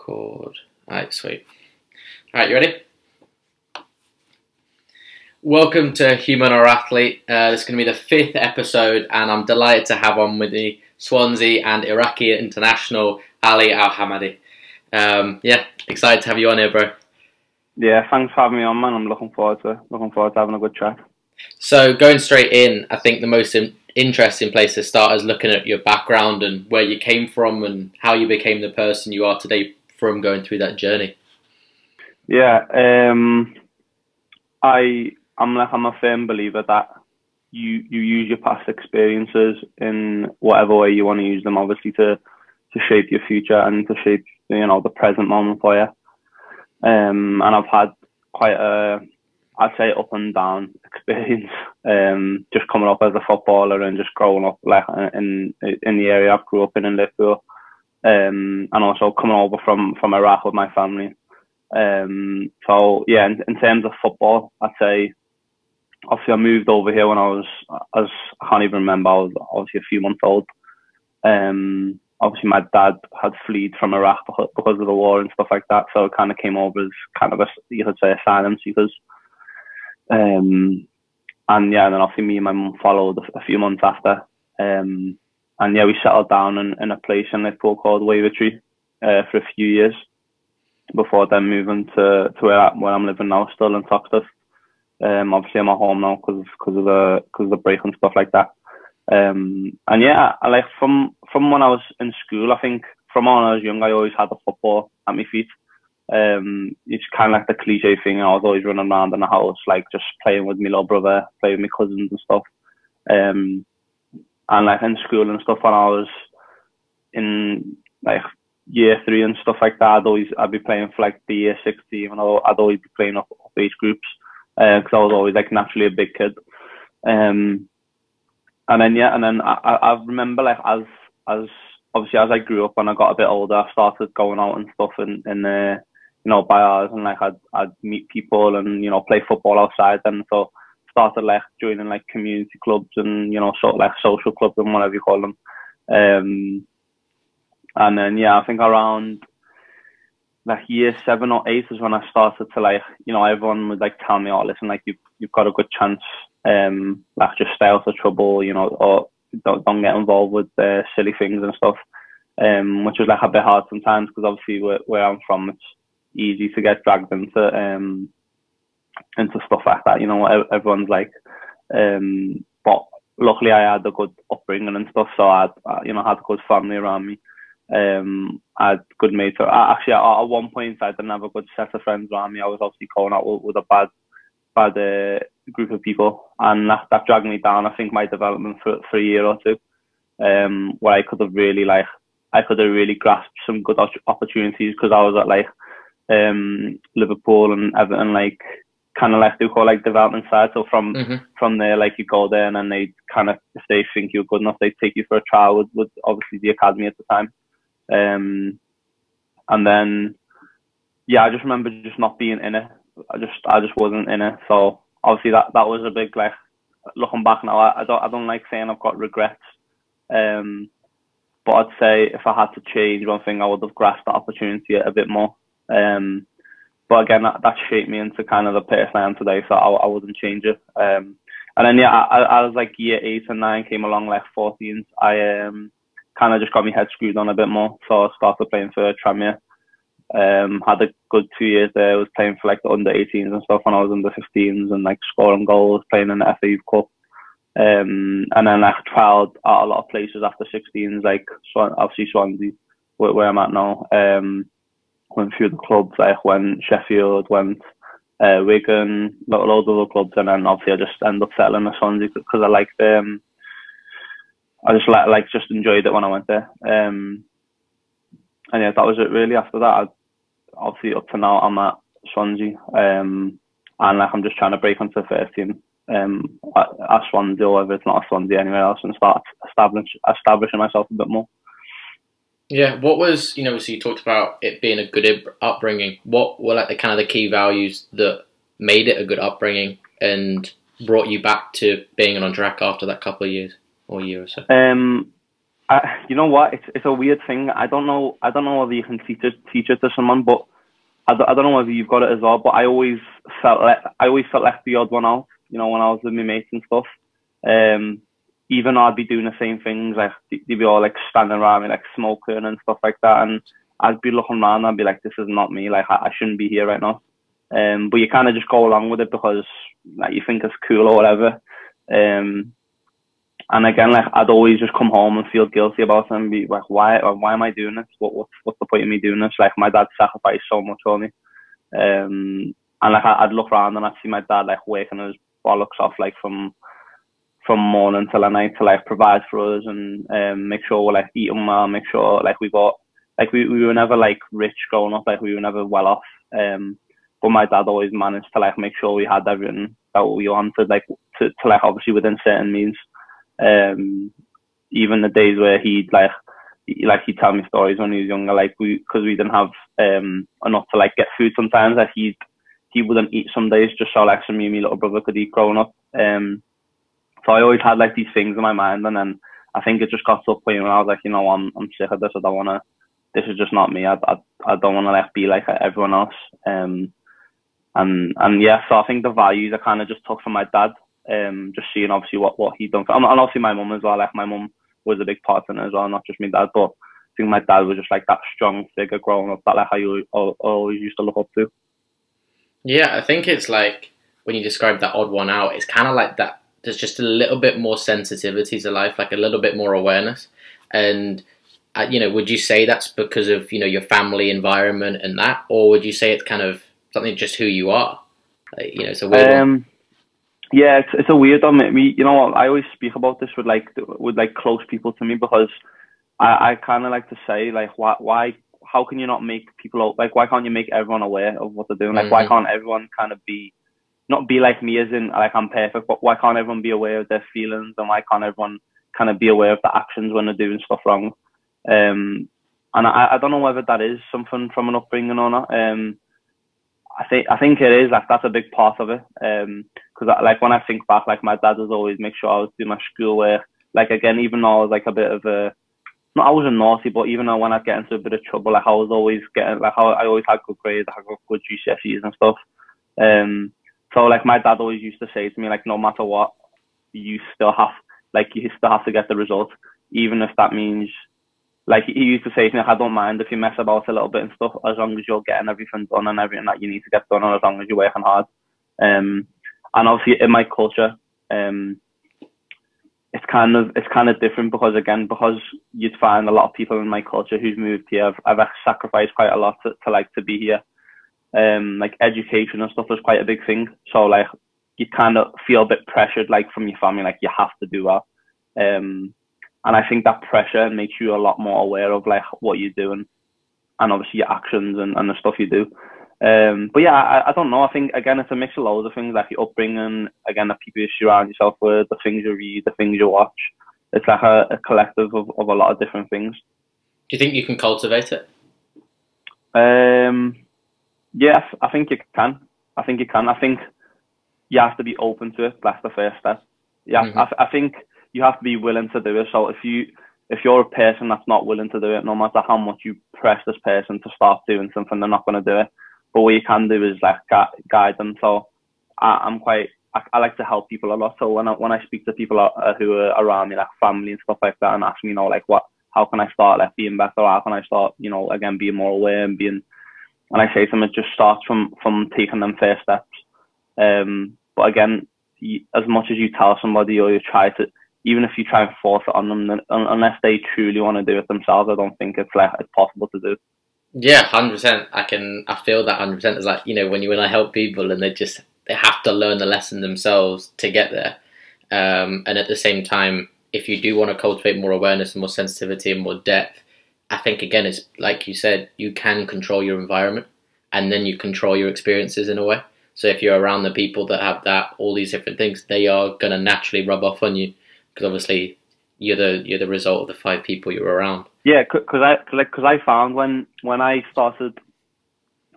Record. Alright, sweet. Alright, you ready? Welcome to Human or Athlete. This is going to be the 5th episode, and I'm delighted to have on with me Swansea and Iraqi international Ali Al-Hamadi. Excited to have you on here, bro. Yeah, thanks for having me on, man. I'm looking forward to having a good chat. So, going straight in, I think the most interesting place to start is looking at your background and where you came from and how you became the person you are today from going through that journey. Yeah, I'm a firm believer that you use your past experiences in whatever way you want to use them, obviously to shape your future and to shape the present moment for you. And I've had quite a, I'd say, up and down experience. Just coming up as a footballer and just growing up like in the area I grew up in Liverpool, and also coming over from Iraq with my family. So yeah, in terms of football, I'd say obviously I moved over here when I can't even remember, I was obviously a few months old. Obviously my dad had fled from Iraq because of the war and stuff like that, so it kind of came over as kind of you could say asylum seekers. And yeah, then obviously me and my mum followed a few months after. And yeah, we settled down in a place in Liverpool called Wavertree for a few years before then moving to where I'm living now, still in Toxteth. Obviously I'm at home now because of the break and stuff like that. And yeah, I like from when I was in school, I think from when I was young, I always had the football at my feet. It's kind of like the cliche thing. I was always running around in the house, like just playing with my little brother, playing with my cousins and stuff. And like in school and stuff, when I was in like year 3 and stuff like that, I'd be playing for like the year 6 team, and I'd always be playing up age groups because I was always like naturally a big kid. And then I remember like as obviously as I grew up and I got a bit older, I started going out and stuff in bars, and like I'd meet people and play football outside, and so started like joining like community clubs and sort of like social clubs and whatever you call them. And then yeah, I think around like year 7 or 8 is when I started to like everyone would like tell me, oh listen, like you've got a good chance, like just stay out of trouble, or don't get involved with silly things and stuff, which was like a bit hard sometimes because obviously where I'm from, it's easy to get dragged into stuff like that. Everyone's like, but luckily I had a good upbringing and stuff, so I had a good family around me. I had good mates. Actually, at one point I didn't have a good set of friends around me. I was obviously going out with a bad group of people, and that dragged me down. I think my development for a year or two, where I could have really grasped some good opportunities because I was at like Liverpool and Everton, like kind of like they call like development side. So from there, like you go there and then they kind of, if they think you're good enough, they take you for a trial with obviously the academy at the time. And then yeah, I just remember just not being in it. I just wasn't in it. So obviously that was a big, like, looking back now, I don't like saying I've got regrets. But I'd say if I had to change one thing, I would have grasped that opportunity a bit more. But again, that shaped me into kind of the person I am today, so I wouldn't change it. And then yeah, I was like year 8 and 9 came along, like 14s. I kind of just got my head screwed on a bit more, so I started playing for Tranmere. Had a good 2 years there. I was playing for like the under 18s and stuff when I was under 15s, and like scoring goals, playing in the FA Youth Cup. And then like trialled at a lot of places after 16s, like obviously Swansea, where I'm at now. Went through the clubs, like went Sheffield, went Wigan, loads of other clubs, and then obviously I just ended up settling at Swansea because I liked I just just enjoyed it when I went there. And yeah, that was it really. After that, obviously up to now I'm at Swansea, and like I'm just trying to break onto the first team at Swansea, or if it's not at Swansea anywhere else, and start establishing myself a bit more. Yeah, what was, so you talked about it being a good upbringing. What were like the kind of the key values that made it a good upbringing and brought you back to being on track after that couple of years or year or so? You know what? It's a weird thing. I don't know whether you can teach it to someone, but I don't know whether you've got it as well. But I always felt like the odd one out. You know, when I was with my mates and stuff. Even though I'd be doing the same things, like they'd be all like standing around me, like smoking and stuff like that, and I'd be looking around and I'd be like, this is not me. Like I shouldn't be here right now. But you kind of just go along with it because like you think it's cool or whatever. And again, like I'd always just come home and feel guilty about it and be like, why am I doing this? What's the point of me doing this? Like my dad sacrificed so much for me. And like I'd look around and I'd see my dad like waking his bollocks off like from morning till night to like provide for us and make sure we're like eating well, make sure like we were never like rich growing up, like we were never well off. But my dad always managed to like make sure we had everything that we wanted, like to like obviously within certain means. Even the days where he'd tell me stories when he was younger, like because we didn't have enough to like get food sometimes, like he wouldn't eat some days just so like some me and my little brother could eat growing up. So I always had like these things in my mind, and then I think it just got to a point where I was like, you know, I'm sick of this. I don't wanna. This is just not me. I don't wanna like be like everyone else. And yeah, so I think the values I kind of just took from my dad. Just seeing obviously what he done, and obviously my mum as well. Like my mum was a big part in it as well, not just my dad. But I think my dad was just like that strong figure growing up that like I always used to look up to. Yeah, I think it's like when you describe that odd one out, it's kind of like that. There's just a little bit more sensitivity to life, like a little bit more awareness. And you know, would you say that's because of, you know, your family environment and that, or would you say it's kind of something just who you are? Like, you know, it's a weird one. Yeah, it's a weird one. You know what? I always speak about this with like close people to me because I kind of like to say like why how can you not make people like why can't you make everyone aware of what they're doing? Like why can't everyone kind of not be like me as in like I'm perfect, but why can't everyone be aware of their feelings, and why can't everyone kind of be aware of the actions when they're doing stuff wrong? And I don't know whether that is something from an upbringing or not. I think it is, like that's a big part of it. Because like when I think back, like my dad was always make sure I was doing my schoolwork. Like again, even though I was like a bit of a, not I wasn't naughty, but even though when I'd get into a bit of trouble, like I was always getting like I always had good grades, I had good GCSEs and stuff. So like my dad always used to say to me like, no matter what, you still have to get the result, even if that means. Like he used to say to me, I don't mind if you mess about a little bit and stuff, as long as you're getting everything done and everything that you need to get done, and as long as you're working hard. And obviously in my culture, it's kind of different because you'd find a lot of people in my culture who's moved here have sacrificed quite a lot to be here. Like education and stuff is quite a big thing. So like you kind of feel a bit pressured, like from your family, like you have to do that. And I think that pressure makes you a lot more aware of like what you're doing, and obviously your actions and the stuff you do. But yeah, I don't know. I think again it's a mix of loads of things, like your upbringing, again the people you surround yourself with, the things you read, the things you watch. It's like a collective of a lot of different things. Do you think you can cultivate it? Yeah, I think you can. I think you have to be open to it. That's the first step. Yeah, I think you have to be willing to do it. So if you're a person that's not willing to do it, no matter how much you press this person to start doing something, they're not going to do it. But what you can do is like guide them. So I like to help people a lot. So when I speak to people who are around me, like family and stuff like that, and ask me, you know, like how can I start like being better? How can I start, you know, again being more aware and being. And I say to them, it just starts from taking them first steps. But again, as much as you tell somebody or you try to, even if you try and force it on them, unless they truly want to do it themselves, I don't think it's possible to do. Yeah, 100%. I feel that 100%. It's like, you know, when I help people and they have to learn the lesson themselves to get there. And at the same time, if you do want to cultivate more awareness and more sensitivity and more depth, I think again, it's like you said, you can control your environment and then you control your experiences in a way. So if you're around the people that have all these different things, they are going to naturally rub off on you. Because obviously you're the result of the 5 people you're around. Yeah, because I found when I started,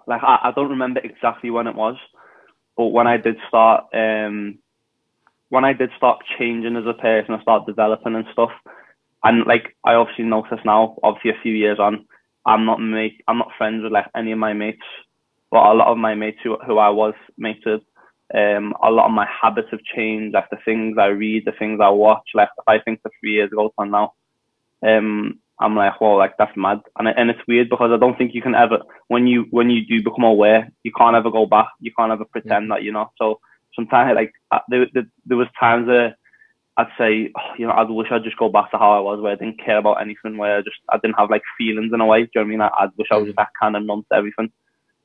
like I don't remember exactly when it was, but when I did start changing as a person, I started developing and stuff. and like I obviously notice now, obviously a few years on, I'm not friends with like any of my mates, but a lot of my mates who I was mates with, a lot of my habits have changed. Like the things I read, the things I watch. Like if I think to 3 years ago from now, I'm like, well, like that's mad, and it's weird because I don't think you can ever, when you do become aware, you can't ever go back. You can't ever pretend that you're not. So sometimes, like there was times where I'd say, oh, you know, I wish I'd just go back to how I was, where I didn't care about anything, where I didn't have like feelings in a way. Do you know what I mean? I wish I was that kind of numb to everything.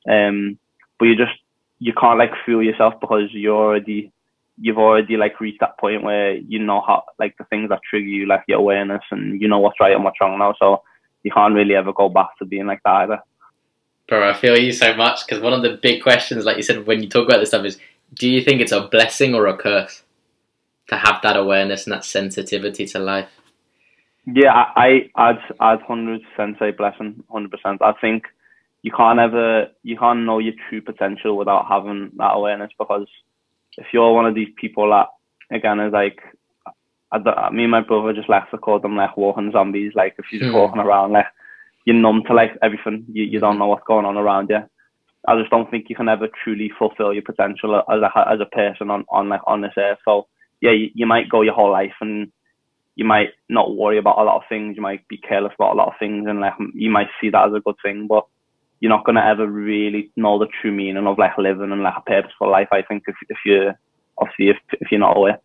But you can't like fool yourself because you've already like reached that point where you know how, like, the things that trigger you, like your awareness, and you know what's right and what's wrong now. So you can't really ever go back to being like that either. Bro, I feel you so much, because one of the big questions, like you said, when you talk about this stuff is, do you think it's a blessing or a curse to have that awareness and that sensitivity to life? Yeah, I'd 100% say blessing, 100%. I think you can't know your true potential without having that awareness, because if you're one of these people that, again, is like, me and my brother just like to call them like walking zombies. Like if you're just walking around, like you're numb to like everything. You don't know what's going on around you. I just don't think you can ever truly fulfill your potential as a person on this earth. So yeah, you might go your whole life and you might not worry about a lot of things. You might be careless about a lot of things, and like you might see that as a good thing, but you're not gonna ever really know the true meaning of like living and like a purposeful life, I think, if you're not aware.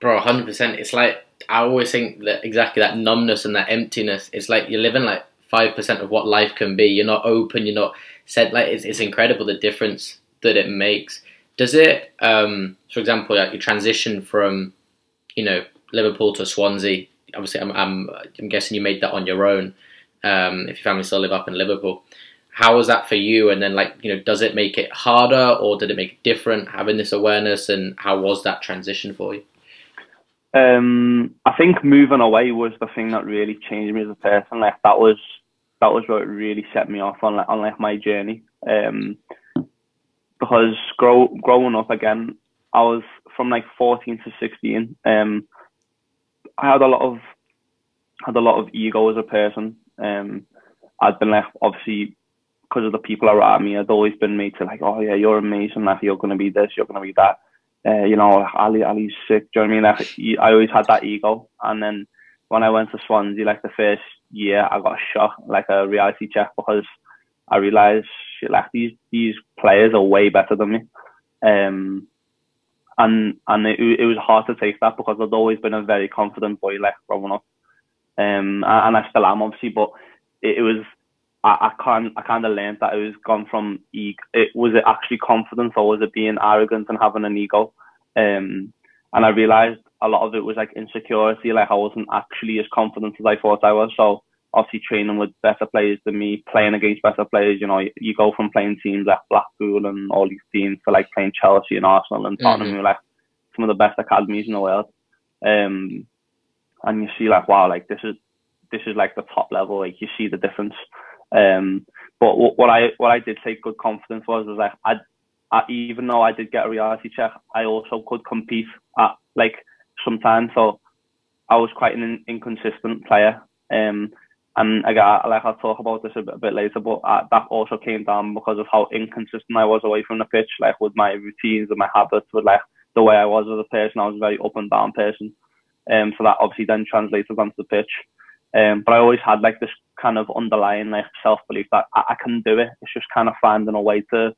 Bro, 100%. It's like, I always think that exactly that numbness and that emptiness, it's like you're living like 5% of what life can be. You're not open, you're not set. Like it's incredible the difference that it makes. Does it, for example, like you transition from, you know, Liverpool to Swansea? Obviously, I'm guessing you made that on your own. If your family still live up in Liverpool, how was that for you? And then, like, you know, does it make it harder, or did it make it different having this awareness? And how was that transition for you? I think moving away was the thing that really changed me as a person. Like that was what really set me off on my journey. Because growing up, again, I was from like 14 to 16. I had a lot of ego as a person. I'd been like, obviously, because of the people around me, I'd always been made to like, oh yeah, you're amazing, like you're gonna be this, you're gonna be that. You know, like, Ali's sick. Do you know what I mean? Like, I always had that ego. And then when I went to Swansea, like the first year, I got a shock, like a reality check, because I realised, shit, like these players are way better than me. And it was hard to take that, because I'd always been a very confident boy, like growing up. And I still am, obviously, but it was, I kind of learned that it was gone from was it actually confidence, or was it being arrogant and having an ego? And I realized a lot of it was like insecurity, like I wasn't actually as confident as I thought I was. So obviously training with better players than me, playing against better players, you know, you go from playing teams like Blackpool and all these teams to like playing Chelsea and Arsenal and Tottenham, who are like some of the best academies in the world. And you see like, wow, like this is like the top level. Like you see the difference. But what I did take good confidence was like I even though I did get a reality check, I also could compete at like sometimes. So I was quite an inconsistent player. And I'll talk about this a bit later, but that also came down because of how inconsistent I was away from the pitch, like with my routines and my habits, with like the way I was as a person. I was a very up and down person. So that obviously then translated onto the pitch. But I always had like this kind of underlying like self-belief that I can do it. It's just kind of finding a way to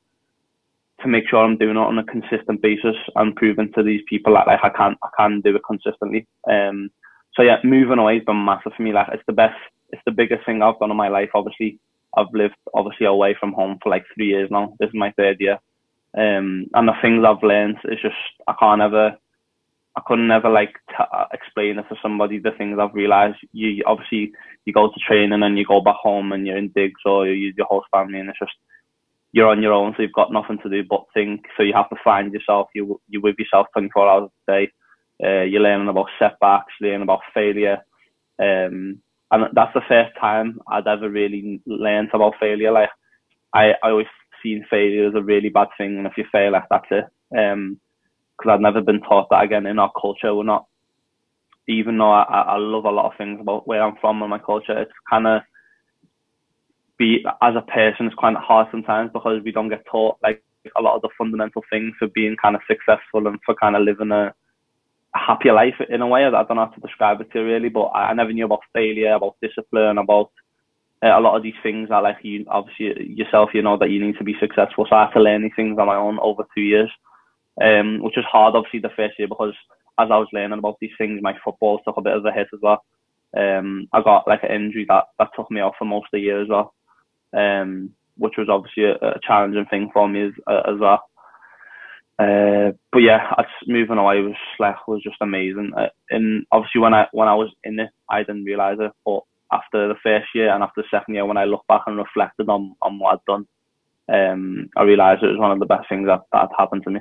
make sure I'm doing it on a consistent basis and proving to these people that like I can do it consistently. So yeah, moving away has been massive for me. Like it's the biggest thing I've done in my life. Obviously, I've lived away from home for like 3 years now. This is my third year. And the things I've learned is just, I couldn't ever like explain it to somebody. The things I've realized, you go to training and you go back home and you're in digs, or you use your whole family, and it's just, you're on your own, so you've got nothing to do but think. So you have to find yourself. You're with yourself 24 hours a day. You're learning about setbacks, learning about failure. And that's the first time I'd ever really learned about failure. Like I always seen failure as a really bad thing, and if you fail, like that's it. Because I'd never been taught that. Again, in our culture, we're not even though I love a lot of things about where I'm from and my culture, it's kind of as a person, it's kind of hard sometimes because we don't get taught like a lot of the fundamental things for being kind of successful and for kind of living a happier life in a way. I don't know how to describe it to you really, but I never knew about failure, about discipline, about a lot of these things that, like, you obviously yourself, you know that you need to be successful. So I had to learn these things on my own over 2 years, which was hard obviously the first year, because as I was learning about these things, my football took a bit of a hit as well. I got like an injury that took me off for most of the year as well, which was obviously a challenging thing for me as well. But yeah, moving away was just amazing. And obviously when I was in it, I didn't realise it, but after the first year and after the second year, when I look back and reflected on what I'd done, I realised it was one of the best things that had happened to me.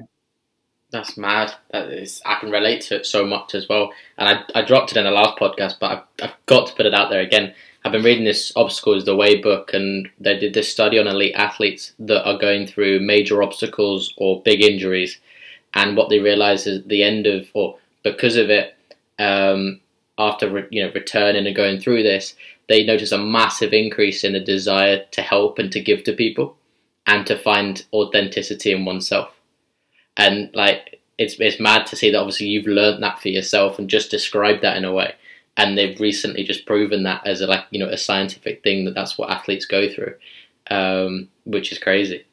That's mad. I can relate to it so much as well. And I dropped it in the last podcast, but I've got to put it out there again. I've been reading this Obstacle is the Way book, and they did this study on elite athletes that are going through major obstacles or big injuries. And what they realised is at the end of, or because of it, after returning and going through this, they notice a massive increase in the desire to help and to give to people and to find authenticity in oneself. And like it's mad to see that obviously you've learned that for yourself and just described that in a way, and they've recently just proven that as a scientific thing, that's what athletes go through, which is crazy.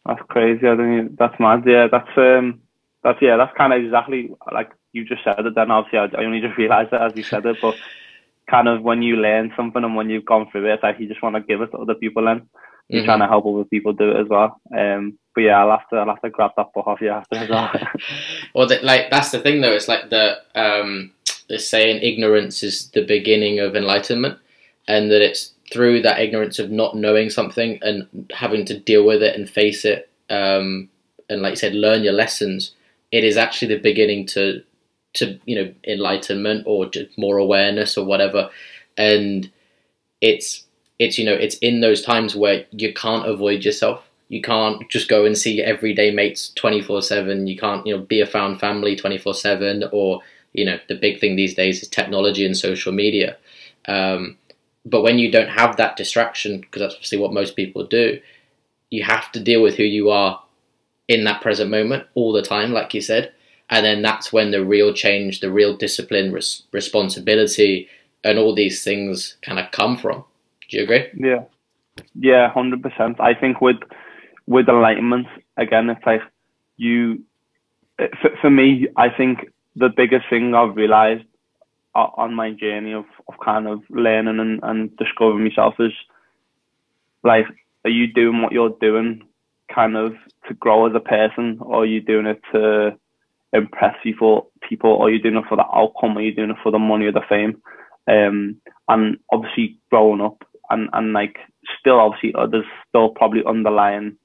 That's crazy. I think that's mad. Yeah, that's kind of exactly like you just said it. Then obviously I only just realised it as you said it, but kind of when you learn something and when you've gone through it, it's like you just want to give it to other people, and you're trying to help other people do it as well. But yeah, I'll have to grab that book off you after as well. Well, that's the thing though. It's like the saying, ignorance is the beginning of enlightenment, and that it's through that ignorance of not knowing something and having to deal with it and face it, and like you said, learn your lessons. It is actually the beginning to enlightenment or just more awareness or whatever. And it's in those times where you can't avoid yourself. You can't just go and see everyday mates 24/7. You can't be a found family 24/7, or the big thing these days is technology and social media. But when you don't have that distraction, because that's obviously what most people do, you have to deal with who you are in that present moment all the time, like you said. And then that's when the real change, the real discipline, responsibility, and all these things kind of come from. Do you agree? Yeah, 100%. I think with enlightenment, again, it's like for me, I think the biggest thing I've realised on my journey of kind of learning and discovering myself is, like, are you doing what you're doing kind of to grow as a person, or are you doing it to impress people, or are you doing it for the outcome, or are you doing it for the money or the fame? And obviously growing up and like still obviously there's still probably underlying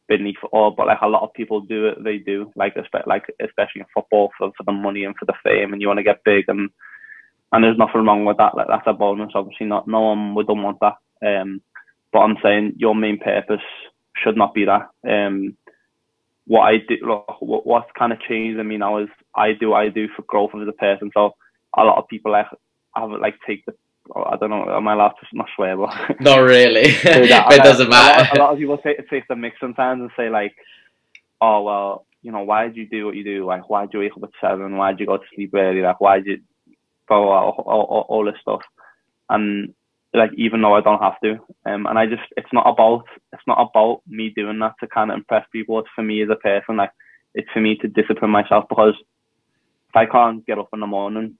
beneath it all, but like a lot of people do it, they do, like especially in football, for the money and for the fame, and you want to get big, and there's nothing wrong with that. Like, that's a bonus, obviously. No one would want that. But I'm saying your main purpose should not be that. What I do, what's kind of changed in me now is I do for growth as a person. So a lot of people take the, I don't know, am I allowed to not swear? But not really. It doesn't matter. A lot of people take the mix sometimes and say like, oh well, why did you do what you do? Like, why did you wake up at 7? Why did you go to sleep early? Like, why did you go out? All this stuff. And like, even though I don't have to, and it's not about me doing that to kind of impress people. It's for me as a person. Like, it's for me to discipline myself, because if I can't get up in the morning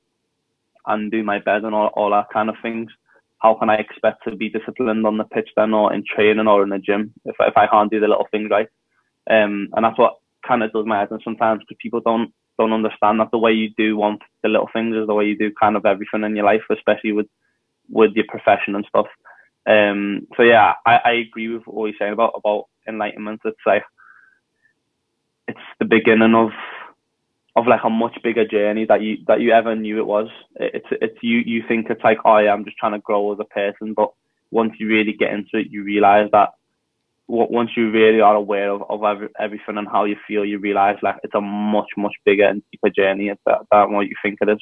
and do my bed and all that kind of things, how can I expect to be disciplined on the pitch then, or in training, or in the gym, if I can't do the little things right? And that's what kind of does my head in sometimes, because people don't understand that the way you do want the little things is the way you do kind of everything in your life, especially with your profession and stuff. So yeah, I agree with what you're saying about enlightenment. It's like, it's the beginning of like a much bigger journey that you ever knew it was. It's you think it's like, oh yeah, I'm just trying to grow as a person, but once you really get into it, you realize that once you really are aware of everything and how you feel, you realize like it's a much bigger and deeper journey than what you think it is.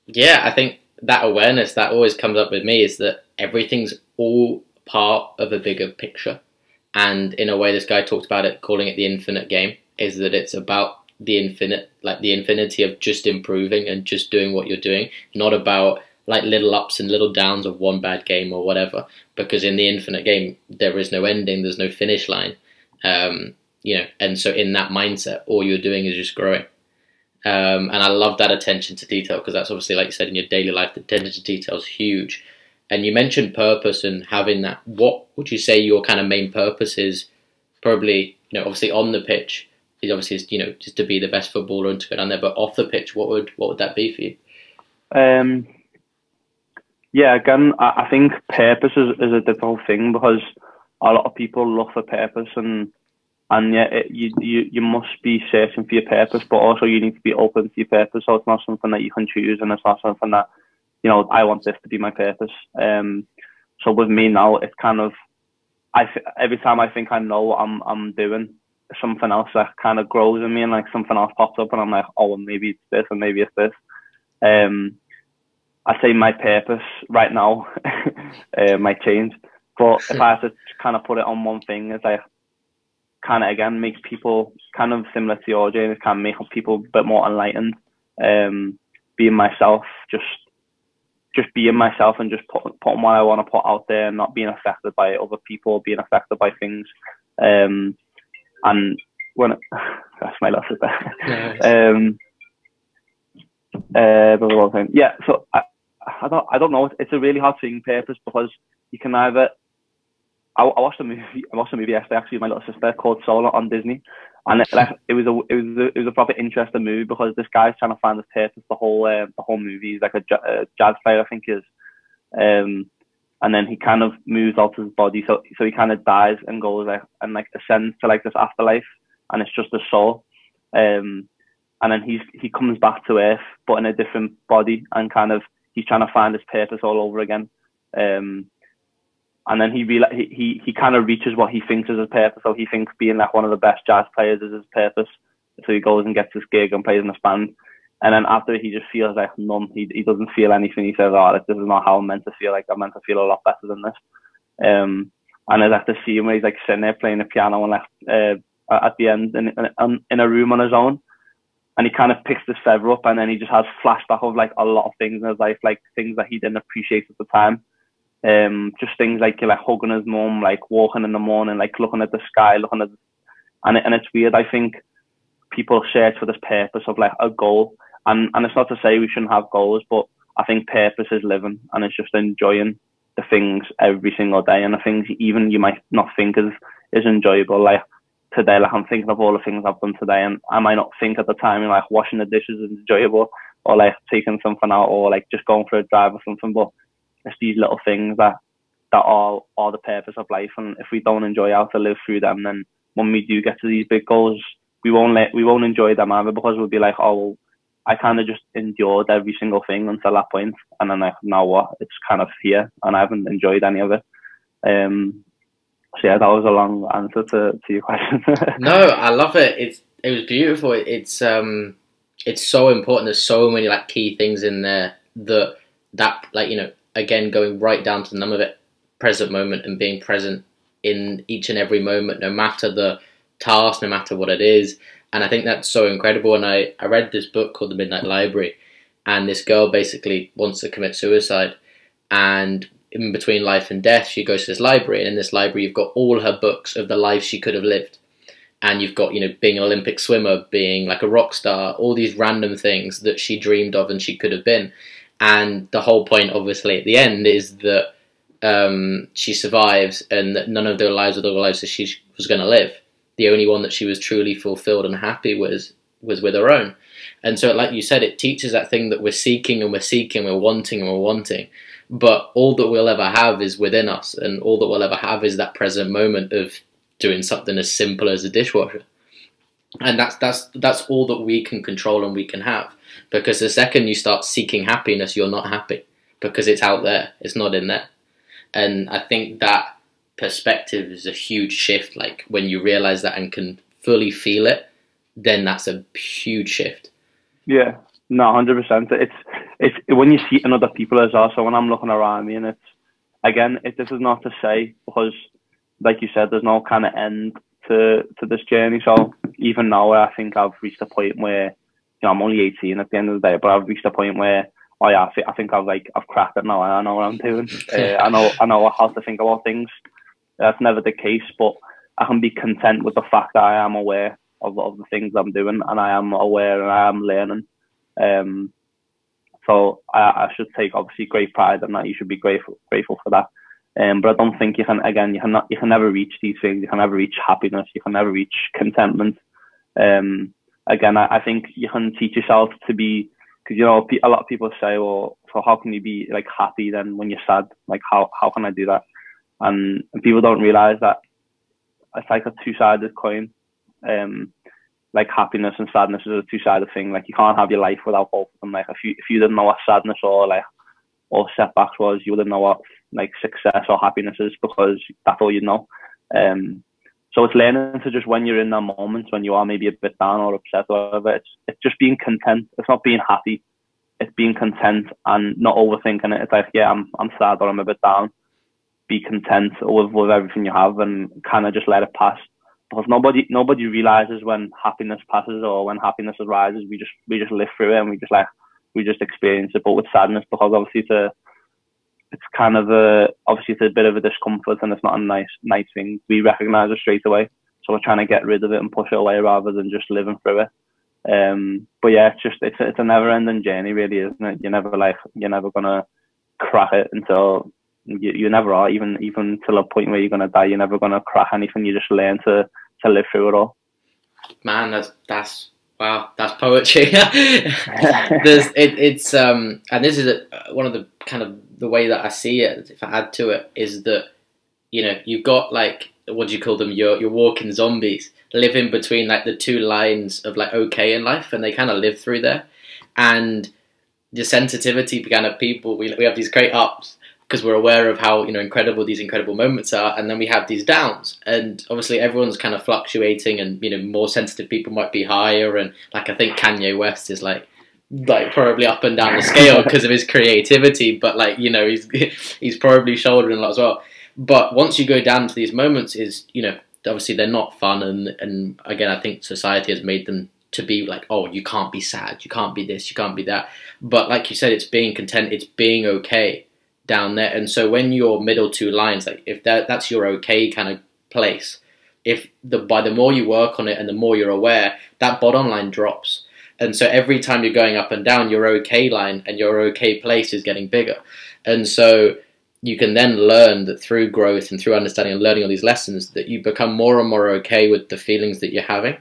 Yeah, I think that awareness that always comes up with me is that everything's all part of a bigger picture. And in a way, this guy talked about it, calling it the infinite game, is that it's about the infinite, like the infinity of just improving and just doing what you're doing, not about like little ups and little downs of one bad game or whatever. Because in the infinite game, there is no ending, there's no finish line, and so in that mindset, all you're doing is just growing. And I love that attention to detail because that's obviously, like you said, in your daily life, the attention to detail is huge. And you mentioned purpose and having that. What would you say your kind of main purpose is? Probably, obviously on the pitch is obviously, just to be the best footballer and to go down there. But off the pitch, what would that be for you? Yeah, again, I think purpose is a difficult thing because a lot of people look for purpose and yeah, you must be searching for your purpose, but also you need to be open to your purpose. So it's not something that you can choose, and it's not something that I want this to be my purpose. So with me now, it's kind of every time I think I know what I'm doing, something else that kind of grows in me, and like something else pops up, and I'm like, oh, well, maybe it's this, and maybe it's this. I say my purpose right now might change, but if I had to kind of put it on one thing, it's like kind of again make people kind of similar to your James, kind of make people a bit more enlightened, being myself, just being myself and just putting what I want to put out there and not being affected by other people, being affected by things. And when that's my last bit. Yeah, so I don't know. It's a really hard thing, purpose, because you can either. I watched a movie yesterday, actually, with my little sister, called Solar on Disney, and it was a proper interesting movie because this guy's trying to find his purpose the whole movie. He's like a jazz player, I think he is, and then he kind of moves out of his body, so he kind of dies and goes and ascends to this afterlife, and it's just a soul, and then he comes back to Earth but in a different body, and kind of he's trying to find his purpose all over again. And then he kind of reaches what he thinks is his purpose. So he thinks being one of the best jazz players is his purpose. So he goes and gets this gig and plays in this band. And then after, he just feels like numb. He doesn't feel anything. He says, "Oh, this is not how I'm meant to feel. I'm meant to feel a lot better than this." And I have to see him where he's sitting there playing the piano and at the end in a room on his own. And he kind of picks this feather up, and then he just has flashback of a lot of things in his life, things that he didn't appreciate at the time. Just things like hugging his mum, walking in the morning, looking at the sky, and it's weird. I think people search for this purpose of a goal, and it's not to say we shouldn't have goals, but I think purpose is living, and it's just enjoying the things every single day, and the things even you might not think is enjoyable. Today, I'm thinking of all the things I've done today, and I might not think at the time washing the dishes is enjoyable, or taking something out, or just going for a drive or something, but it's these little things that are the purpose of life. And if we don't enjoy how to live through them, then when we do get to these big goals, we won't enjoy them either, because we'll be like, oh, well, I kind of just endured every single thing until that point, and then now what? It's kind of here, and I haven't enjoyed any of it. So yeah, that was a long answer to your question. No, I love it. It was beautiful. It's so important. There's so many key things in there that again, going right down to the nub of it, present moment, and being present in each and every moment, no matter the task, no matter what it is. And I think that's so incredible. And I read this book called The Midnight Library, and this girl basically wants to commit suicide, and in between life and death, she goes to this library, and in this library, you've got all her books of the life she could have lived. And you've got, being an Olympic swimmer, being a rock star, all these random things that she dreamed of and she could have been. And the whole point, obviously, at the end is that she survives, and that none of their lives are the lives that she was going to live. The only one that she was truly fulfilled and happy was with her own. And so, like you said, it teaches that thing that we're seeking and we're seeking, we're wanting and we're wanting. But all that we'll ever have is within us, and all that we'll ever have is that present moment of doing something as simple as a dishwasher. And that's all that we can control and we can have. Because the second you start seeking happiness, you're not happy, because it's out there, it's not in there. And I think that perspective is a huge shift. When you realize that and can fully feel it, then that's a huge shift. Yeah, no, 100%. it's when you see it in other people as well. So when I'm looking around me, and it's again, this is not to say, because like you said, there's no kind of end to this journey. So even now, I think I've reached a point where, I'm only 18 at the end of the day, but I've reached a point where, oh yeah, I think I've cracked it now. I know what I'm doing. I know how to think about things. That's never the case, but I can be content with the fact that I am aware of the things I'm doing, and I am aware and I am learning. So I should take obviously great pride in that. You should be grateful for that. But I don't think you can never reach these things. You can never reach happiness. You can never reach contentment. Again, I think you can teach yourself to be, because a lot of people say, well, so how can you be like happy then when you're sad? Like how can I do that? And people don't realize that it's like a two-sided coin. Like happiness and sadness is a two-sided thing. Like you can't have your life without both of them. Like if you didn't know what sadness or setbacks was, you wouldn't know what like success or happiness is, because that's all you know. So it's learning to just, when you're in that moment, when you are maybe a bit down or upset or whatever, it's just being content. It's not being happy. It's being content and not overthinking it. It's like, yeah, I'm sad or I'm a bit down. Be content with everything you have and kind of just let it pass. Because nobody realizes when happiness passes or when happiness arises. We just live through it and we just experience it. But with sadness, because obviously it's kind of obviously it's a bit of a discomfort and it's not a nice thing. We recognize it straight away, so we're trying to get rid of it and push it away rather than just living through it. But yeah, it's a never-ending journey, really, isn't it? You're never gonna crack it until you never are, even till a point where you're gonna die. You're never gonna crack anything. You just learn to live through it all. Man, that's wow, that's poetry. And this is one of the kind of the way that I see it, if I add to it, is that, you've got like, what do you call them? You're walking zombies living between like the two lines of like okay in life, and they kind of live through there. And the sensitivity kind of people, we have these great ups because we're aware of how incredible these incredible moments are, and then we have these downs, and obviously everyone's kind of fluctuating, and more sensitive people might be higher, and like I think Kanye West is like probably up and down the scale because of his creativity, but like he's probably shouldering a lot as well. But once you go down to these moments, is obviously they're not fun, and again I think society has made them to be like, oh, you can't be sad, you can't be this, you can't be that. But like you said, it's being content, it's being okay down there. And so when your middle two lines, like if that's your okay kind of place, by the more you work on it and the more you're aware, that bottom line drops. And so every time you're going up and down, your okay line and your okay place is getting bigger. And so you can then learn that through growth and through understanding and learning all these lessons, that you become more and more okay with the feelings that you're having.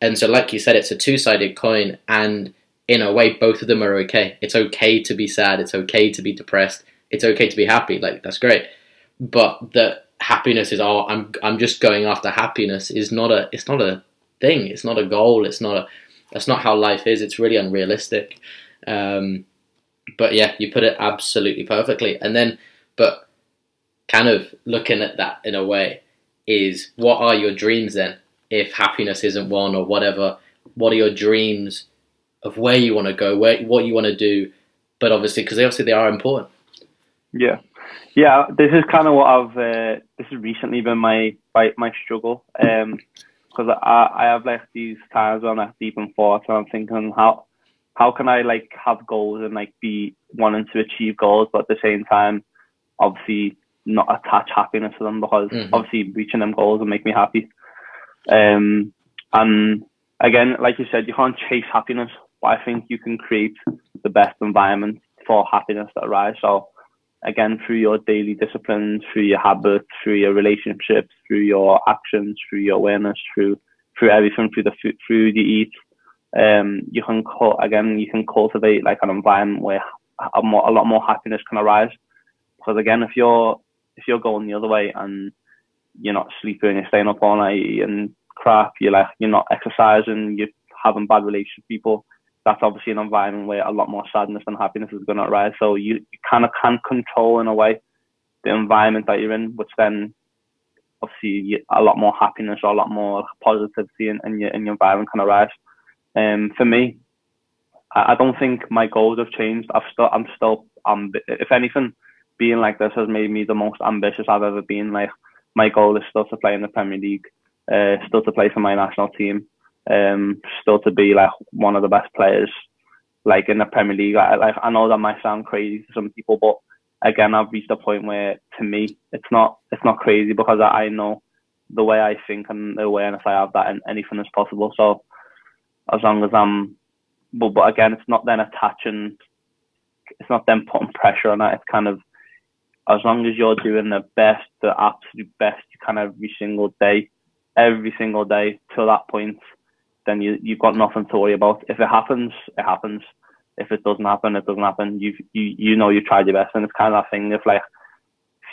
And so like you said, it's a two-sided coin, and in a way both of them are okay. It's okay to be sad, it's okay to be depressed, it's okay to be happy, like that's great. But the happiness is, oh, I'm just going after happiness, it's not a thing, it's not a goal, that's not how life is. It's really unrealistic. But yeah, you put it absolutely perfectly. And then, but kind of looking at that in a way is, what are your dreams then? If happiness isn't one or whatever, what are your dreams of where you want to go, what you want to do? But obviously, because they are important. Yeah. This is kind of what this has recently been my struggle. Because I have like these times when I'm like deep in thoughts and I'm thinking, how can I like have goals and like be wanting to achieve goals, but at the same time, obviously not attach happiness to them, because obviously reaching them goals will make me happy. And again, like you said, you can't chase happiness, but I think you can create the best environment for happiness to arise. So again, through your daily disciplines, through your habits, through your relationships, through your actions, through your awareness, through everything, through the food you eat, you can cultivate like an environment where a lot more happiness can arise. Because again, if you're going the other way and you're not sleeping, you're staying up all night and crap, you're not exercising, you're having bad relationships with people, that's obviously an environment where a lot more sadness than happiness is going to arise. So you kind of can control, in a way, the environment that you're in, which then obviously a lot more happiness or a lot more positivity in your environment can arise. For me, I don't think my goals have changed. I'm still if anything, being like this has made me the most ambitious I've ever been. Like, my goal is still to play in the Premier League, still to play for my national team, still to be like one of the best players like in the Premier League. I know that might sound crazy to some people, but again, I've reached a point where, to me, it's not crazy, because I know the way I think and the awareness I have that anything is possible. So as long as but again, it's not then attaching, it's not then putting pressure on that. It's kind of, as long as you're doing the absolute best you can every single day till that point, then you've got nothing to worry about. If it happens, it happens. If it doesn't happen, it doesn't happen. You know you've tried your best, and it's kind of that thing, if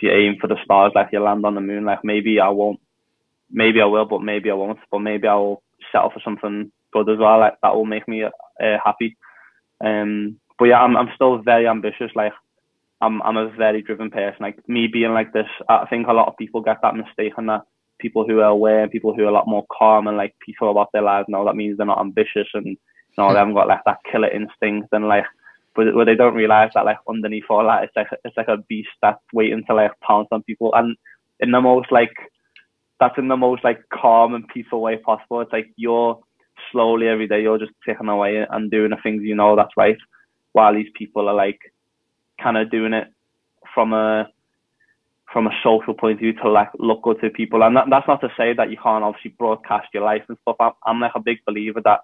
you aim for the stars, like you land on the moon. Like, maybe I will, but maybe I won't. But maybe I'll settle for something good as well. Like, that will make me happy. But yeah, I'm still very ambitious. Like, I'm a very driven person. Like, me being like this, I think a lot of people get that mistake, and that people who are aware, people who are a lot more calm and like peaceful about their lives, that means they're not ambitious, and they haven't got like that killer instinct, and like, but they don't realize that like underneath all that, it's like a beast that's waiting to like pounce on people, and in the most like calm and peaceful way possible. It's like, you're slowly every day, you're just ticking away and doing the things that's right, while these people are like kind of doing it from a social point of view to like look good to people. And that's not to say that you can't obviously broadcast your life and stuff. I'm like a big believer that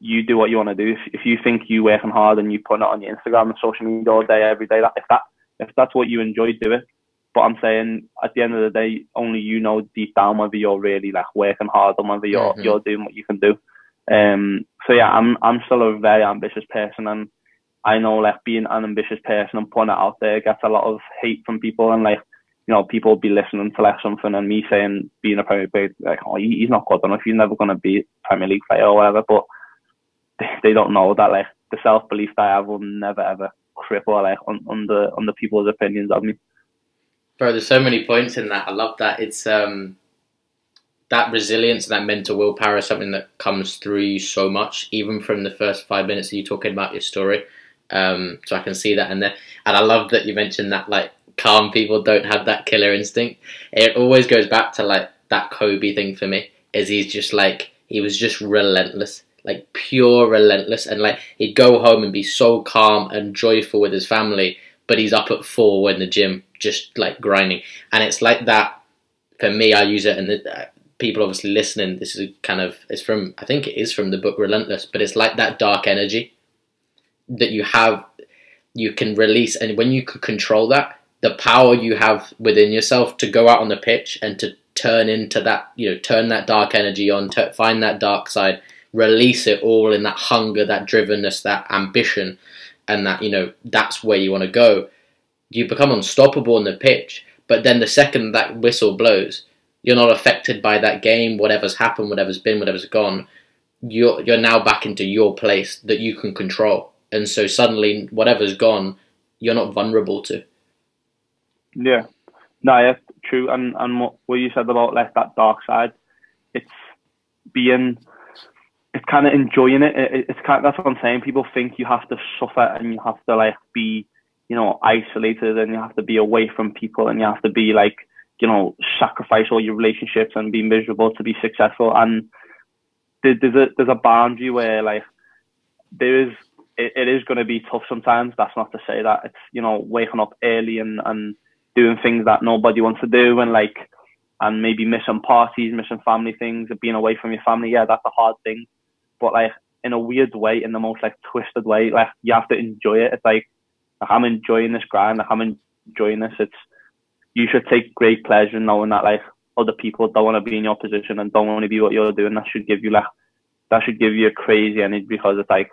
you do what you want to do. If you think you working hard and you put it on your Instagram and social media all day, every day, if that's what you enjoy, do it. But I'm saying, at the end of the day, only you know deep down whether you're really like working hard and whether you're doing what you can do. So yeah, I'm still a very ambitious person, and I know like being an ambitious person and putting it out there gets a lot of hate from people, and like, people will be listening to like something and me saying, being a Premier League, like, oh, he's not good enough, he's never going to be a Premier League player or whatever. But they don't know that like the self-belief that I have will never ever cripple like under people's opinions of me. Bro, there's so many points in that. I love that. It's that resilience and that mental willpower is something that comes through you so much, even from the first 5 minutes of you talking about your story. So I can see that, and I love that you mentioned that like calm people don't have that killer instinct. It always goes back to like that Kobe thing for me. Is he was just relentless, like pure relentless, and like he'd go home and be so calm and joyful with his family, but he's up at 4 in the gym just like grinding. And it's like that for me. I use it, and people obviously listening, this is I think it is from the book Relentless, but it's like that dark energy that you can release, and when you can control that, the power you have within yourself to go out on the pitch and to turn into that, turn that dark energy on, find that dark side, release it all in that hunger, that drivenness, that ambition, and that, that's where you want to go. You become unstoppable on the pitch, but then the second that whistle blows, you're not affected by that game, whatever's happened, whatever's been, whatever's gone. You're now back into your place that you can control. And so suddenly, whatever's gone, you're not vulnerable to. Yeah, no, yeah, true. And what you said about like that dark side, it's kind of enjoying it. It's kind of, that's what I'm saying. People think you have to suffer and you have to like be, isolated, and you have to be away from people, and you have to be like, sacrifice all your relationships and be miserable to be successful. And there's a boundary where like it is going to be tough sometimes. That's not to say that it's, waking up early and doing things that nobody wants to do, and maybe missing parties, missing family things, and being away from your family. Yeah, that's a hard thing. But like, in a weird way, in the most like twisted way, like, you have to enjoy it. It's like I'm enjoying this grind, like I'm enjoying this. You should take great pleasure in knowing that like other people don't want to be in your position and don't want to be what you're doing. That should give you a crazy energy, because it's like,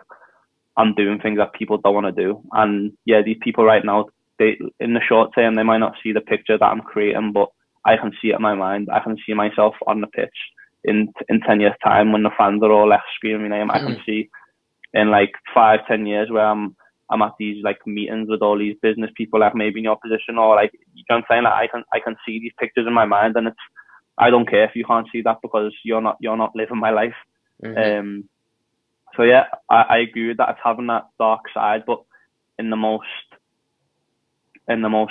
I'm doing things that people don't want to do. And yeah, these people right now, they, in the short term, they might not see the picture that I'm creating, but I can see it in my mind. I can see myself on the pitch in 10 years time, when the fans are all left screaming my name. I can see in like 5-10 years where I'm at these like meetings with all these business people, like maybe in your position, or like, you know what I'm saying? Like, I can see these pictures in my mind, and I don't care if you can't see that, because you're not living my life. So yeah, I agree with that. It's having that dark side, but in the most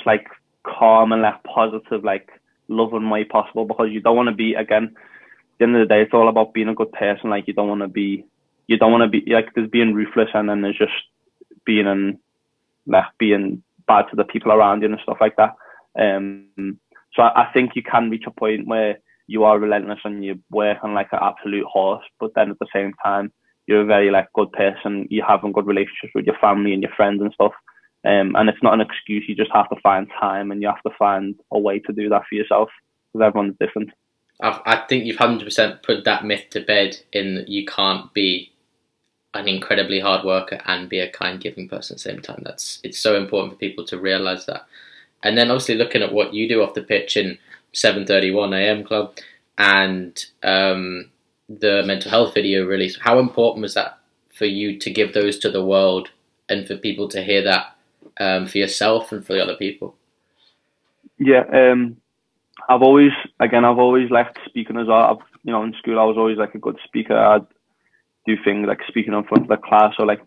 like calm and like positive, like loving way possible, because you don't want to be, again, at the end of the day, it's all about being a good person. Like you don't want to be like, there's being ruthless, and then there's just being bad to the people around you and stuff like that. So I think you can reach a point where you are relentless and you work on like an absolute horse, but then at the same time you're a very like good person. You have a good relationships with your family and your friends and stuff. And it's not an excuse. You just have to find time, and you have to find a way to do that for yourself, because everyone's different. I think you've 100% put that myth to bed, in that you can't be an incredibly hard worker and be a kind, giving person at the same time. It's so important for people to realise that. And then obviously looking at what you do off the pitch in 7:31 AM Club, and the mental health video release, how important was that for you to give those to the world, and for people to hear that for yourself and for the other people? Yeah, I've always liked speaking as well. In school I was always like a good speaker. I'd do things like speaking in front of the class, or like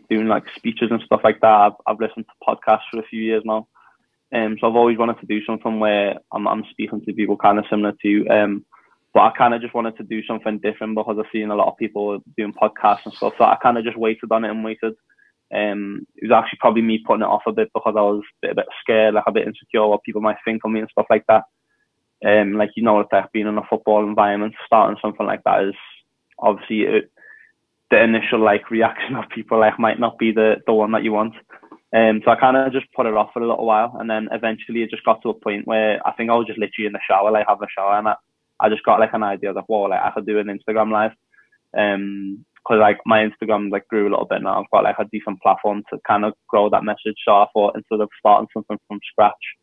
doing like speeches and stuff like that. I've listened to podcasts for a few years now. So I've always wanted to do something where I'm speaking to people kind of similar to you. But I kind of just wanted to do something different, because I've seen a lot of people doing podcasts and stuff. So I kind of just waited on it and waited. It was actually probably me putting it off a bit, because I was a bit scared, like a bit insecure what people might think of me and stuff like that. Like, being in a football environment, starting something like that is obviously the initial like reaction of people like might not be the one that you want. So I kind of just put it off for a little while, and then eventually it just got to a point where I think I was just literally in the shower, like having a shower, and I just got like an idea that, whoa, like I could do an Instagram live. Because like my Instagram like grew a little bit now. I've got like a decent platform to kind of grow that message. So I thought, instead of starting something from scratch,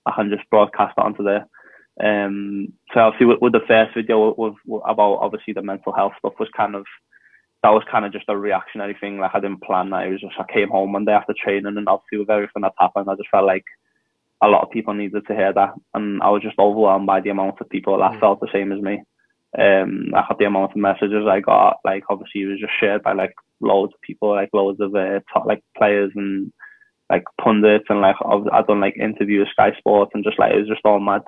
I can just broadcast it onto there. So obviously with the first video about obviously the mental health stuff, was kind of just a reactionary thing. Like I didn't plan that. It was just, I came home one day after training, and obviously with everything that's happened, I just felt like a lot of people needed to hear that, and I was just overwhelmed by the amount of people that felt the same as me. I had the amount of messages I got, like obviously it was just shared by like loads of people, like loads of top like players and like pundits, and like I've done like interviews with Sky Sports, and just like it was just all mad.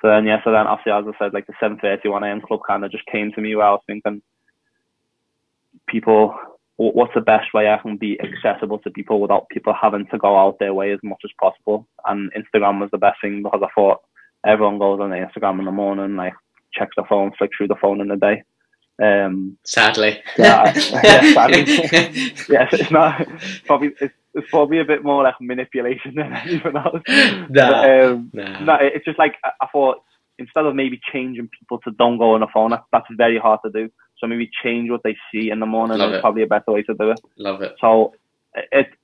So then obviously, as I said, like the 7:31 AM Club kind of just came to me, where I was thinking, people, what's the best way I can be accessible to people without people having to go out their way as much as possible? And Instagram was the best thing, because I thought everyone goes on Instagram in the morning, like checks their phone, flick through the phone in the day. Sadly. Sadly. Yes, it's not probably. It's probably a bit more like manipulation than anything else. It's just like, I thought, instead of maybe changing people to don't go on the phone, that's very hard to do. So maybe change what they see in the morning is probably a better way to do it. Love it. So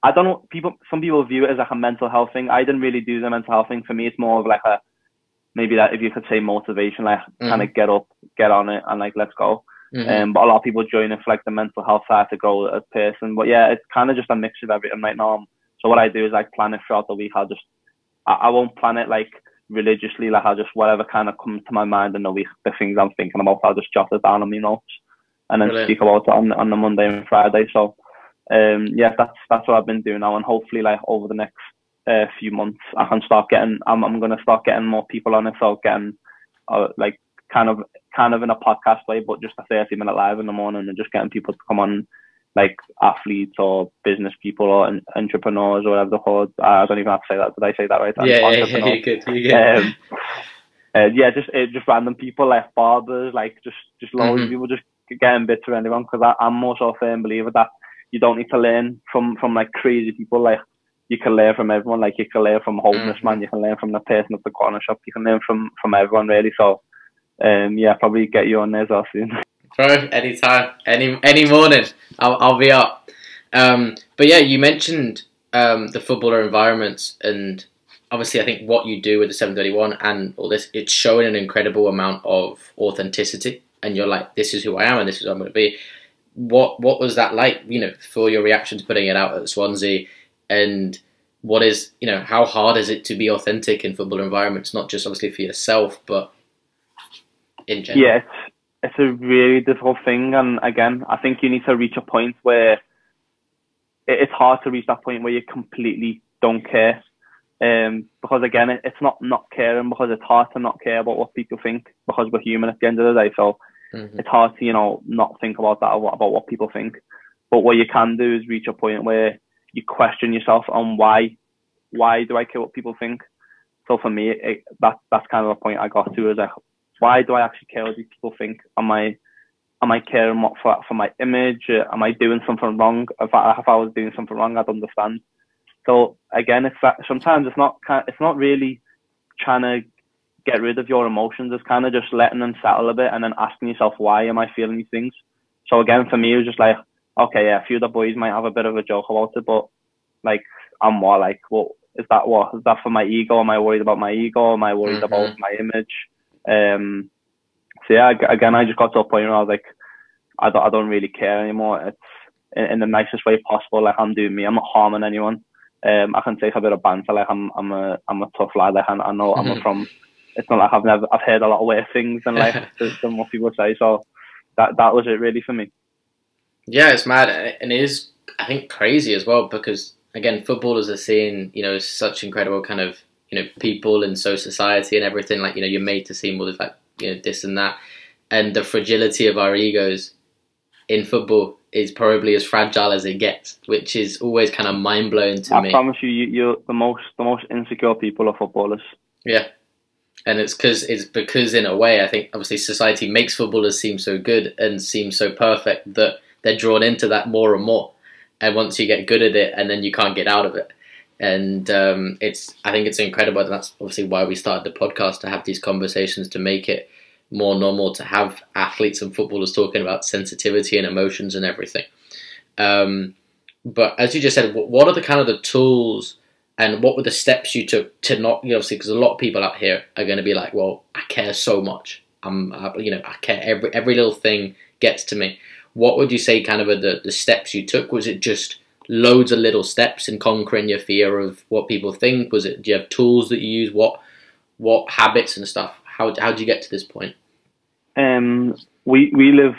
I don't know, some people view it as like a mental health thing. I didn't really do the mental health thing. For me, it's more of like maybe that, if you could say, motivation, like kind of get up, get on it, and like let's go. But a lot of people join it for like the mental health side to grow as a person. But yeah, it's kind of just a mix of everything right now. So what I do is like plan it throughout the week. I won't plan it like religiously. Like I'll just, whatever kind of comes to my mind in the week, the things I'm thinking about, I'll just jot it down on my notes, and then speak about it on the Monday and Friday. So yeah, that's what I've been doing now, and hopefully like over the next few months I can start getting, I'm going to start getting more people on it. So getting like kind of in a podcast way, but just a 30-minute live in the morning, and just getting people to come on, like athletes or business people or entrepreneurs or whatever they're called. I don't even have to say that. Did I say that right? Yeah, you good. Yeah, just random people, like barbers, like just loads of people, just getting bits of anyone, because I'm more so a firm believer that you don't need to learn from like crazy people. Like you can learn from everyone. Like you can learn from homeless man, you can learn from the person at the corner shop, you can learn from everyone really. So yeah, probably get you on there as well soon. Bro, anytime, any morning, I'll be up. But yeah, you mentioned the footballer environments, and obviously I think what you do with the 7:31 and all this, it's showing an incredible amount of authenticity, and you're like, this is who I am and this is who I'm going to be. What was that like, for your reaction to putting it out at Swansea, and what is, how hard is it to be authentic in football environments, not just obviously for yourself, but in general? Yeah, it's a really difficult thing, and again, I think you need to reach a point where it's hard to reach that point where you completely don't care. Because again, it's not caring, because it's hard to not care about what people think, because we're human at the end of the day. So it's hard to, you know, not think about that, about what people think. But what you can do is reach a point where you question yourself on why do I care what people think. So for me, that's kind of a point I got to, is like, why do I actually care what these people think? Am I caring what for my image? Am I doing something wrong? If I was doing something wrong, I'd understand. So again, it's that sometimes it's not really trying to get rid of your emotions. It's kind of just letting them settle a bit and then asking yourself, why am I feeling these things? So again, for me, it was just like, okay, yeah, a few of the boys might have a bit of a joke about it, but like, I'm more like, well, is that for my ego? Am I worried about my ego? Am I worried about my image? So yeah, again, I just got to a point where I was like, I don't really care anymore. It's in the nicest way possible. Like, I'm doing me. I'm not harming anyone. I can take a bit of banter. Like, I'm a tough lad. Like, I know I'm from. It's not like I've heard a lot of worse things than like than what people say. So that was it really for me. Yeah, it's mad, and it is, I think, crazy as well, because again, footballers are seeing, you know, such incredible kind of, you know, people and so society and everything. Like, you know, you're made to seem all this, like, you know, this and that, and the fragility of our egos in football is probably as fragile as it gets, which is always kind of mind blowing to me. I promise you're the most insecure people are footballers. Yeah, and it's because in a way, I think obviously society makes footballers seem so good and seem so perfect that they're drawn into that more and more. And once you get good at it, and then you can't get out of it. And I think it's incredible. And that's obviously why we started the podcast, to have these conversations, to make it more normal, to have athletes and footballers talking about sensitivity and emotions and everything. But as you just said, what are the kind of the tools, and what were the steps you took to not, you know, obviously, because a lot of people out here are going to be like, well, I care so much. I care, every little thing gets to me. What would you say kind of are the steps you took? Was it just loads of little steps in conquering your fear of what people think? Do you have tools that you use? What habits and stuff? How did you get to this point? We live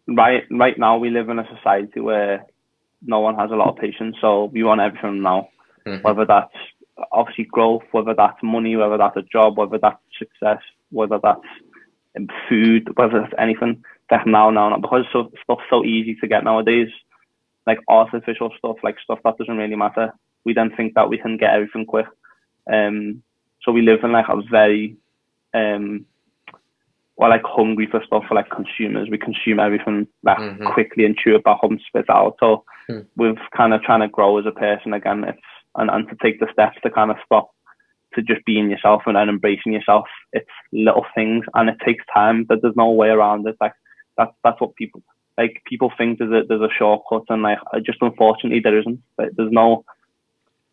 right now. We live in a society where no one has a lot of patience, so we want everything now. Whether that's obviously growth, whether that's money, whether that's a job, whether that's success, whether that's food, whether that's anything. Like now, because stuff's so easy to get nowadays, like artificial stuff, like stuff that doesn't really matter. We then think that we can get everything quick. So we live in like a very like hungry for stuff, for like consumers. We consume everything like quickly and chew it back up and spit it out. So we've kind of trying to grow as a person again. And to take the steps to kind of stop, to just being yourself and then embracing yourself. It's little things, and it takes time. That there's no way around it. Like that's what people think there's a shortcut, and like just unfortunately there isn't. Like, there's no.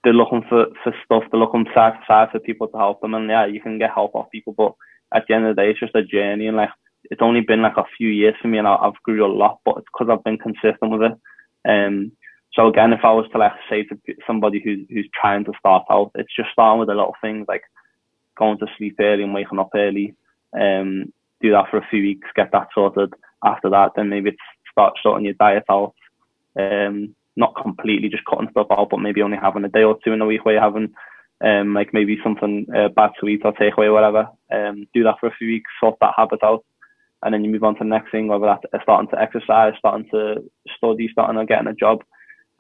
They're looking for stuff. They're looking side to side for people to help them, and yeah, you can get help off people, but at the end of the day, it's just a journey, and like it's only been like a few years for me, and I've grew a lot, but it's because I've been consistent with it. So again, if I was to like say to somebody who's trying to start out, it's just starting with the little things, like going to sleep early and waking up early. Do that for a few weeks, get that sorted. After that, then maybe it's start sorting your diet out. Not completely just cutting stuff out, but maybe only having a day or two in a week where you're having like maybe something bad to eat or takeaway or whatever. Do that for a few weeks, sort that habit out, and then you move on to the next thing, whether that's starting to exercise, starting to study, starting to getting a job.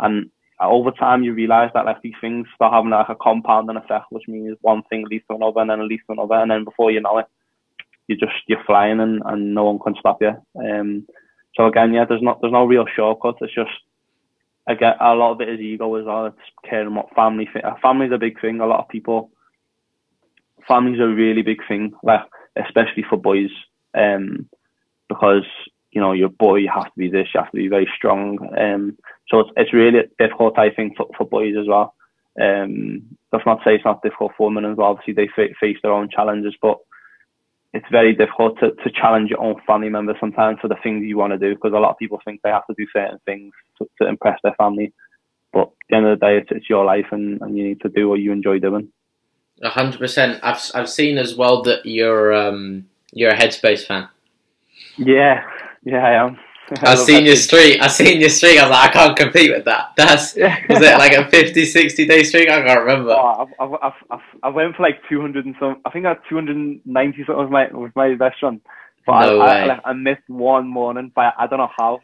And over time, you realise that like these things start having like a compounding effect, which means one thing leads to another, and then it leads to another, and then before you know it, you're flying, and no one can stop you. So again, yeah, there's no real shortcut. It's just, again, a lot of it is ego as well. It's caring what family think. Family's a big thing. A lot of people, family's a really big thing, like especially for boys, because you know, your boy, you have to be this, you have to be very strong. So it's really difficult, I think, for boys as well. That's not to say it's not difficult for women as well. Obviously, they face their own challenges, but it's very difficult to challenge your own family members sometimes for the things you want to do, because a lot of people think they have to do certain things to impress their family. But at the end of the day, it's your life, and you need to do what you enjoy doing. 100%. I've seen as well that you're a Headspace fan. Yeah, yeah, I am. I seen your streak. I seen your streak. I was like, I can't compete with that. Was it like a 50, 60-day streak? I can't remember. Oh, I went for like 200 and some. I think I had 290 something with my best run. But No way. I missed one morning, but I don't know how.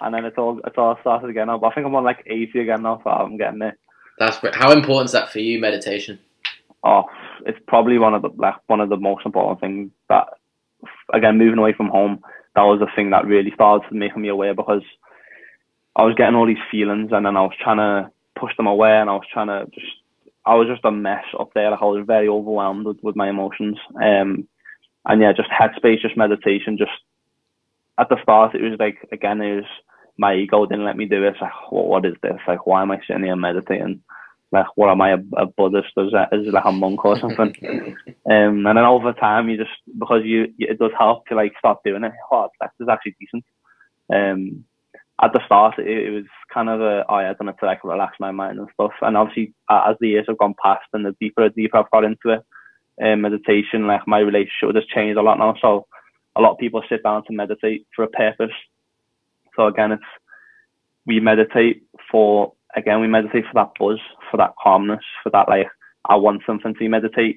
And then it's all started again now. But I think I'm on like 80 again now, so I'm getting there. How important is that for you, meditation? Oh, it's probably one of the most important things. That, again, moving away from home, that was the thing that really started making me aware, because I was getting all these feelings and then I was trying to push them away, and I was just a mess up there. Like, I was very overwhelmed with my emotions. And yeah, just headspace, just meditation. Just at the start, it was like, again, it was my ego didn't let me do it. It's like, what is this? Like, why am I sitting here meditating? Like, what am I, a Buddhist? Is it like a monk or something? And then over time, you just, because it does help to like start doing it. Oh, this is actually decent. At the start, it was kind of I've done it to like relax my mind and stuff. And obviously, as the years have gone past and the deeper I've got into it, meditation, like, my relationship has changed a lot now. So a lot of people sit down to meditate for a purpose. So again, we meditate for that buzz, for that calmness, for that, like, I want something to meditate.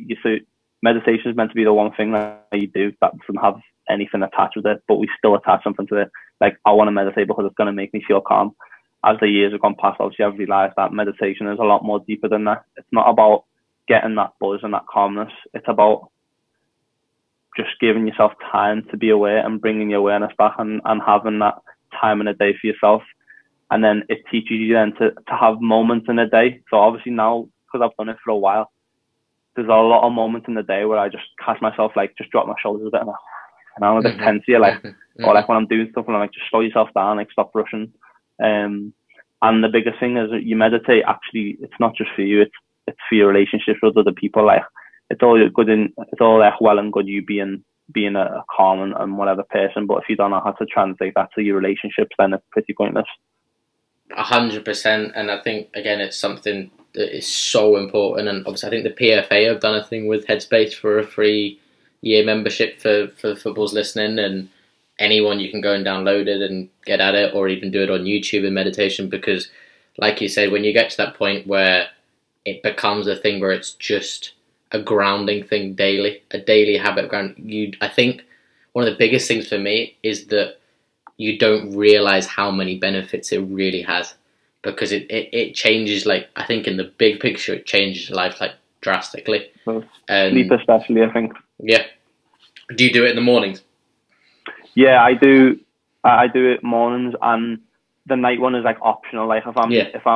Meditation is meant to be the one thing that you do that doesn't have anything attached with it, but we still attach something to it. Like, I want to meditate because it's going to make me feel calm. As the years have gone past, obviously, I've realized that meditation is a lot more deeper than that. It's not about getting that buzz and that calmness. It's about just giving yourself time to be aware and bringing your awareness back, and having that time in a day for yourself. And then it teaches you then to have moments in a day. So obviously now, because I've done it for a while, there's a lot of moments in the day where I just catch myself, like, just drop my shoulders a bit, and I'm a bit tense here, like, or like when I'm doing stuff, and I'm like, just slow yourself down, like, stop rushing. And the biggest thing is that you meditate, actually, it's not just for you, it's for your relationships with other people. Like, it's all like well and good you being a calm and whatever person, but if you don't know how to translate that to your relationships, then it's pretty pointless. 100%, and I think, again, it's something that is so important. And obviously, I think the PFA have done a thing with Headspace for a 3-year membership for footballs listening, and anyone, you can go and download it and get at it, or even do it on YouTube in meditation. Because, like you said, when you get to that point where it becomes a thing where it's just a grounding thing daily, a daily habit ground, I think one of the biggest things for me is that you don't realize how many benefits it really has, because it changes, like, I think in the big picture, it changes your life, like, drastically. Well, sleep especially, I think. Yeah. Do you do it in the mornings? Yeah, I do. I do it mornings, and the night one is like optional. Like, if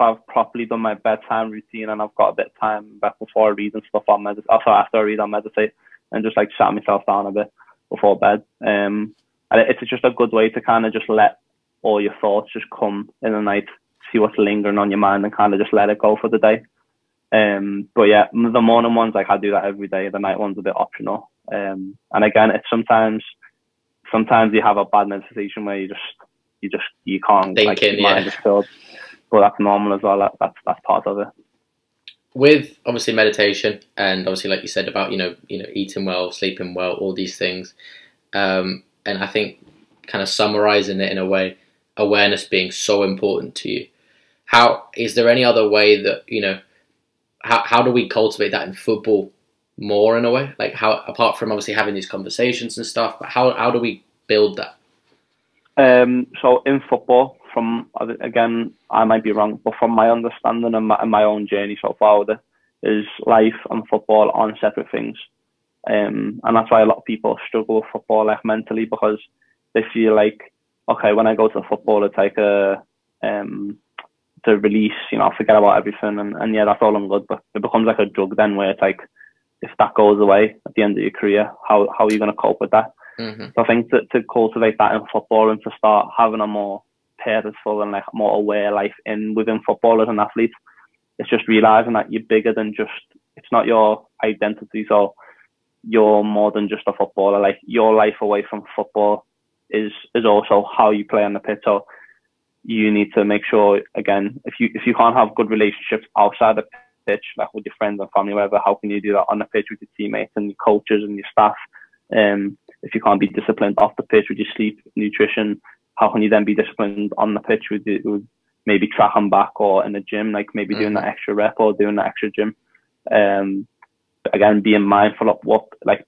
I've properly done my bedtime routine and I've got a bit of time back before I read and stuff, I'll meditate. Also, after I read, I'll meditate and just like sat myself down a bit before bed. And it's just a good way to kind of just let all your thoughts just come in the night, see what's lingering on your mind, and kind of just let it go for the day. But yeah, the morning ones, like, I do that every day. The night one's a bit optional. And again, it's sometimes you have a bad meditation where you can't, thinking, like, your mind is filled. But that's normal as well. That's part of it. With obviously meditation, and obviously, like you said, about you know eating well, sleeping well, all these things, and I think, kind of summarizing it in a way, awareness being so important to you. How is there any other way that how do we cultivate that in football more, in a way? Like, how, apart from obviously having these conversations and stuff, but how do we build that? So in football, again, I might be wrong, but from my understanding and my own journey so far with it, is life and football on separate things. And that's why a lot of people struggle with football, like, mentally, because they feel like, okay, when I go to football, it's like the release, forget about everything, and yeah, that's all I'm good. But it becomes like a drug then, where it's like, if that goes away at the end of your career, how are you going to cope with that? Mm-hmm. So I think to cultivate that in football, and to start having a more purposeful and like more aware life within football as an athlete, it's just realizing that you're bigger than just, it's not your identity. So you're more than just a footballer. Like, your life away from football is also how you play on the pitch. So you need to make sure, again, if you can't have good relationships outside the pitch, like with your friends and family, whatever, how can you do that on the pitch with your teammates and your coaches and your staff? If you can't be disciplined off the pitch with your sleep, nutrition, how can you then be disciplined on the pitch with maybe tracking back or in the gym, like maybe doing that extra rep or doing that extra gym. Again, being mindful of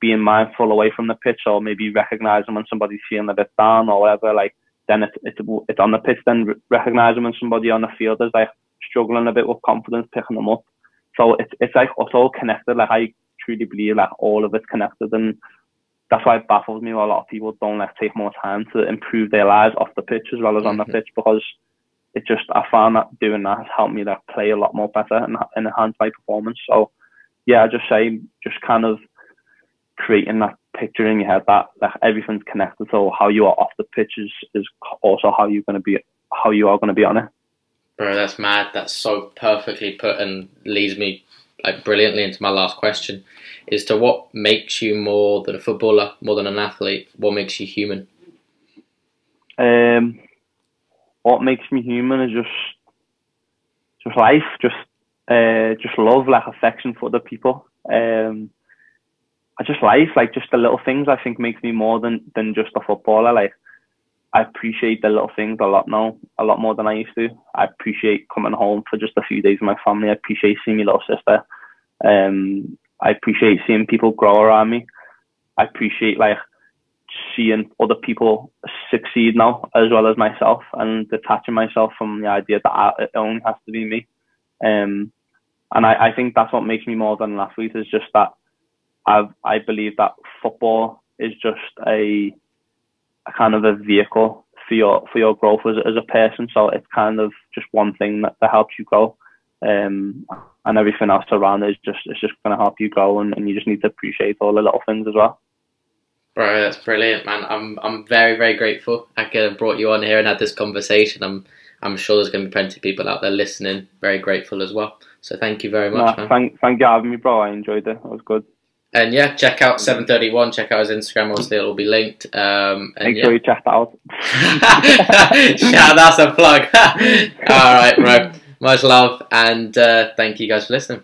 being mindful away from the pitch, or maybe recognizing when somebody's feeling a bit down or whatever, like then it's on the pitch, then recognizing when somebody on the field is like struggling a bit with confidence, picking them up. So it's like it's all connected. Like I truly believe like all of it's connected, and that's why it baffles me why a lot of people don't like take more time to improve their lives off the pitch as well as on the pitch, because I found that doing that has helped me like play a lot more better and enhance my performance. So yeah, I just say just kind of creating that picture in your head that like everything's connected. So how you are off the pitch is also how you are going to be on it. Bro, that's mad. That's so perfectly put, and leads me like brilliantly into my last question, is to what makes you more than a footballer, more than an athlete? What makes you human? What makes me human is just life, just love, like affection for other people. I just life, like just the little things I think makes me more than just a footballer. Like I appreciate the little things a lot now, a lot more than I used to. I appreciate coming home for just a few days with my family. I appreciate seeing my little sister. I appreciate seeing people grow around me. I appreciate like seeing other people succeed now as well as myself, and detaching myself from the idea that it only has to be me. And I think that's what makes me more than an athlete, is just that I believe that football is just a kind of a vehicle for your growth as a person. So it's kind of just one thing that helps you grow, and everything else around it is just going to help you grow, and you just need to appreciate all the little things as well. Bro, that's brilliant, man. I'm very, very grateful I could have brought you on here and had this conversation. I'm sure there's going to be plenty of people out there listening, very grateful as well. So thank you very much, man. Thank you for having me, bro. I enjoyed it. It was good. And yeah, check out 731. Check out his Instagram. Obviously, it'll be linked. Make sure you check that out. Shout, that's a plug. All right, bro. Much love, and thank you guys for listening.